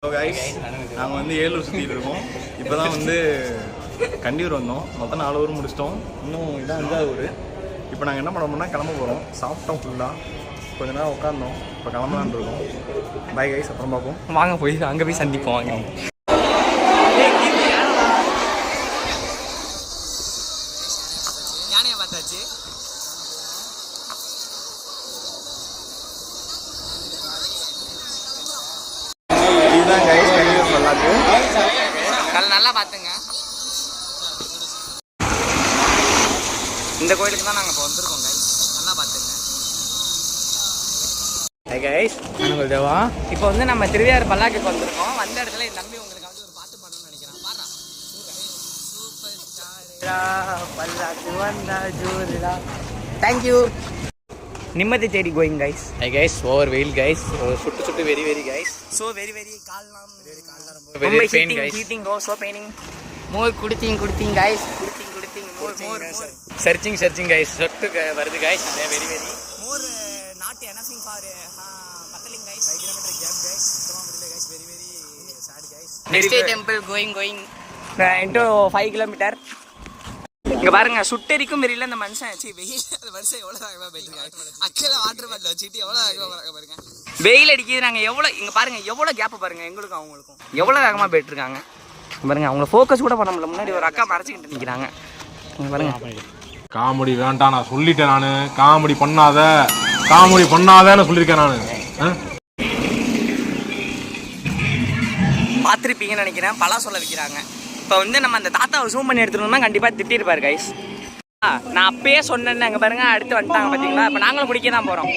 நாங்கள் வந்து ஏலூர் சுற்றிட்டு இருக்கோம். இப்போ தான் வந்து கண்டியூர் வந்தோம். மொத்தம் 4 ஊர் முடிச்சிட்டோம். இன்னும் இதான் 5வது ஊர். இப்போ நாங்கள் என்ன பண்ணோம்னா கிளம்ப போகிறோம். சாப்பிட்டோம் ஃபுல்லாக, கொஞ்ச நேரம் உட்காந்தோம். இப்போ கிளம்பலான்னு இருக்கோம். பை கைஸ், அப்புறம் பார்ப்போம். வாங்க போய் அங்கே போய் சந்திப்போம். வாங்க. யானையை பார்த்தாச்சு. இதுதான் கைஸ் கண்டியூர் பல்லாக்கு. நல்லா பார்த்துங்க. இந்த கோயிலுக்கு தான் நாங்கள் இப்போ வந்திருக்கோம் கைஸ். நல்லா பார்த்துங்க. கைஸ் நாங்கள் தேவா இப்போ வந்து நம்ம திருவையாறு பல்லாக்குக்கு வந்திருக்கோம். வந்த இடத்துல என் தம்பி உங்களுக்கு வந்து ஒரு பாட்டு பாடணும்னு நினைக்கிறேன். பாடுறா. சூப்பர் ஸ்டார் பல்லாக்கு வந்தா ஜூரிடா. தேங்க்யூ. நிம்மதி தேடி கோயிங் கைஸ். கைஸ் ஓவர் வெயில் கைஸ். சுட்டு very very guys. So very கால்லாம் ரொம்ப ஹீட்டிங் ரோ ஸோ பெயினிங். மோர் குடுத்தீங்க கைஸ். குடுத்தீங்க மோர் சர்ச்சிங் கைஸ். சொட்டு வருது கைஸ். வெரி மோர் நாட் எனஃபிங் ஃபார் பத்தலிங் கைஸ். 5 kilometre gap guys. சுத்தமாக முடியல guys. Very sad guys. Next temple going into 5 kilometre. இங்க பாருங்க, சுட்டெரிக்கும் வெறியில இந்த மனுஷன் வெயில் அந்த மனுஷன் எவ்வளவு வேகமா போயிட்டு இருக்காங்க. அக்கறை வாட்டர் பாட்டில் வச்சுட்டு எவ்வளவு வேகமா பாருங்க. வெயில் அடிக்குது. நாங்க எவ்வளவு இங்க பாருங்க, எவ்வளவு கேப் பாருங்க. எங்களுக்கும் அவங்களுக்கும் எவ்வளவு வேகமா போயிட்டு இருக்காங்க பாருங்க. அவங்கள ஃபோக்கஸ் கூட பண்ண முடியல. முன்னாடி ஒரு அக்கா மறைச்சிக்கிட்டு நிக்கிறாங்க பாருங்க. காமெடி வேண்டாம் நான் சொல்லிட்டேன். நானு காமெடி பண்ணாதேன்னு சொல்லியிருக்கேன் நான். பார்த்துருப்பீங்கன்னு நினைக்கிறேன். பலா சொல்ல வைக்கிறாங்க. இப்போ வந்து நம்ம அந்த தாத்தாவை ஜூம் பண்ணி எடுத்துட்டோம்னா கண்டிப்பாக திட்டிருப்பாரு கைஸ். நான் அப்பயே சொன்னேன்னு அங்கே பாருங்க, அடுத்து வந்துட்டாங்க பார்த்தீங்களா. இப்போ நாங்களும் குடிக்க தான் போகிறோம்.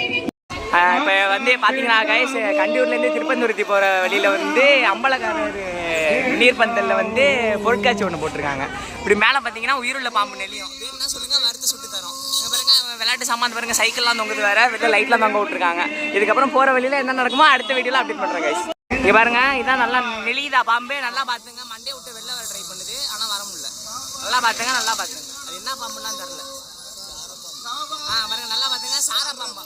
இப்போ வந்து பார்த்தீங்கன்னா கைஸ், கண்டியூர்லேருந்து திருப்பந்தூர்த்தி போகிற வழியில் வந்து அம்பலக்காரர் நீர்பந்தலில் வந்து பொருட்காட்சி ஒன்று போட்டிருக்காங்க. இப்படி மேலே பார்த்தீங்கன்னா உயிருள்ள பாம்பு நெல்லியும் என்ன சொல்லுங்க வறுத்து சுட்டு தரோம். பாருங்க விளையாட்டு சாமான் பாருங்க, சைக்கிள்லாம் தொங்குது வேற, வெளில லைட்லாம் தொங்க விட்டுருக்காங்க. இதுக்கப்புறம் போகிற வழியில் என்ன நடக்குமோ அடுத்த வீடியோவில் அப்டேட் பண்ணுறேன் கைஸ். இங்கே பாருங்க, இதான் நல்லா நெளிதா பாம்பு. நல்லா பார்த்துங்க. மண்டே விட்டு வெளில வர ட்ரை பண்ணுது, ஆனால் வர முடியல. நல்லா பார்த்துங்க. அது என்ன பாம்புலாம் தெரில. பாருங்க நல்லா பார்த்துங்க. சாரா பாம்பு.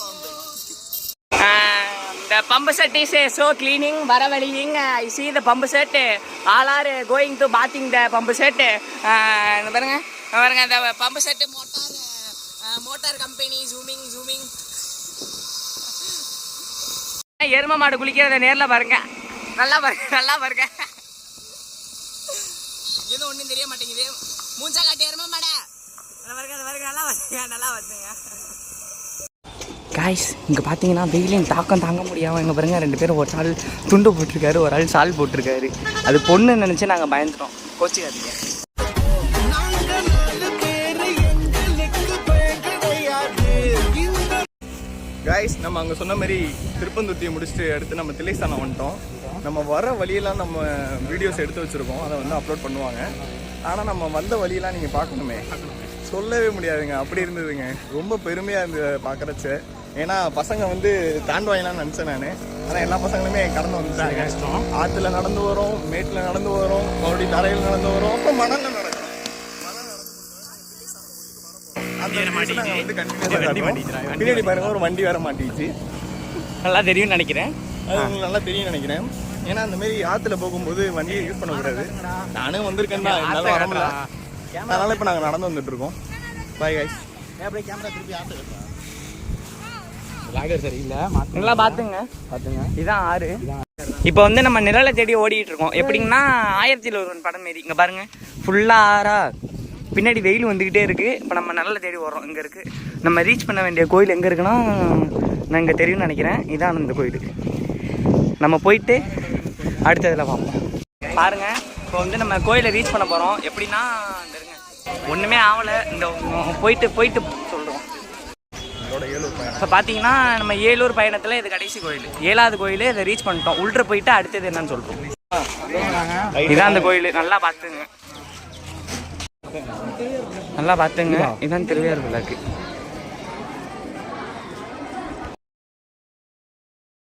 The pump set is so cleaning, varavaliing. I see the pump set. All are going to bathing the pump set. பாருங்க the pump set motor company zooming. எரும மாடு குளிக்கிறத நேர்ல பாருங்க. நல்லா பாருங்க. எதுவும் ஒன்றும் தெரிய மாட்டேங்குது. மூஞ்சா காட்டி எரும மாடை. நல்லா பார்த்துங்க. காய்ஸ் இங்கே பார்த்தீங்கன்னா வெயிலின் தாக்கம் தாங்க முடியாமல் இங்கே பாருங்க, 2 பேரும் ஒரு ஆள் துண்டு போட்டிருக்காரு, ஒரு ஆள் சால் போட்டிருக்காரு. அது பொண்ணு நினச்சி நாங்கள் பயந்துட்டோம். கோச்சிக்காதீங்க. கைஸ் நம்ம அங்கே சொன்ன மாதிரி திருப்பந்தூர்த்தியை முடிச்சுட்டு அடுத்து நம்ம தில்லைஸ்தானம் வந்துட்டோம். நம்ம வர வழியெல்லாம் நம்ம வீடியோஸ் எடுத்து வச்சுருக்கோம். அதை வந்து அப்லோட் பண்ணுவாங்க. ஆனால் நம்ம வந்த வழியெல்லாம் நீங்கள் பார்க்கணுமே, சொல்லவே முடியாதுங்க. அப்படி இருந்ததுங்க. ரொம்ப பெருமையாக இருந்தது பார்க்குறச்ச. ஏன்னா பசங்க வந்து தாண்டுவாங்களான்னு நினச்சேன் நான். ஆனால் எல்லா பசங்களுமே கடந்து வந்துட்டாங்க. ஆற்றுல நடந்து வரோம், மேட்டில் நடந்து வரோம், மறுபடியும் தரையில் நடந்து வரோம், அப்புறம் மணலில் நடக்கும். பின்னாடி பாருங்க, ஒரு வண்டி வேற மாட்டிச்சு. நல்லா தெரியும்னு நினைக்கிறேன். அது நல்லா தெரியும் நினைக்கிறேன். ஏன்னா அந்த மாதிரி ஆற்றுல போகும்போது வண்டியை யூஸ் பண்ணக்கூடாது. நானும் வந்திருக்கேன் தான், என்னால் வர முடியல. அதனால இப்போ நாங்கள் நடந்து வந்துட்டு இருக்கோம். Bye guys. நல்லா பார்த்துங்க. இதான் ஆறு. இப்போ வந்து நம்ம நிழலை தேடி ஓடிட்டு இருக்கோம். எப்படிங்கன்னா 1001 படம் மாரி. இங்கே பாருங்க ஃபுல்லாக ஆறா, பின்னாடி வெயில் வந்துக்கிட்டே இருக்குது. இப்போ நம்ம நிழலை தேடி ஓடுறோம். இங்கே இருக்குது. நம்ம ரீச் பண்ண வேண்டிய கோயில் எங்கே இருக்குன்னா, நான் இங்கே தெரியும்னு நினைக்கிறேன். இதான் இந்த கோயில். நம்ம போயிட்டு அடுத்ததில் பார்ப்போம். பாருங்கள், இப்போ வந்து நம்ம கோயிலை ரீச் பண்ண போகிறோம். எப்படின்னா ஒன்றுமே ஆகலை. இந்த போயிட்டு சொல்கிறோம். இப்போ பார்த்தீங்கன்னா நம்ம ஏலூர் பயணத்தில் இது கடைசி கோயில், 7வது கோயில். இதை ரீச் பண்ணிட்டோம். உள்ள போயிட்டு அடுத்தது என்னன்னு சொல்கிறோம். இதான் அந்த கோயில். நல்லா பார்த்துங்க. இதான் திருவையாறு பல்லாக்கு.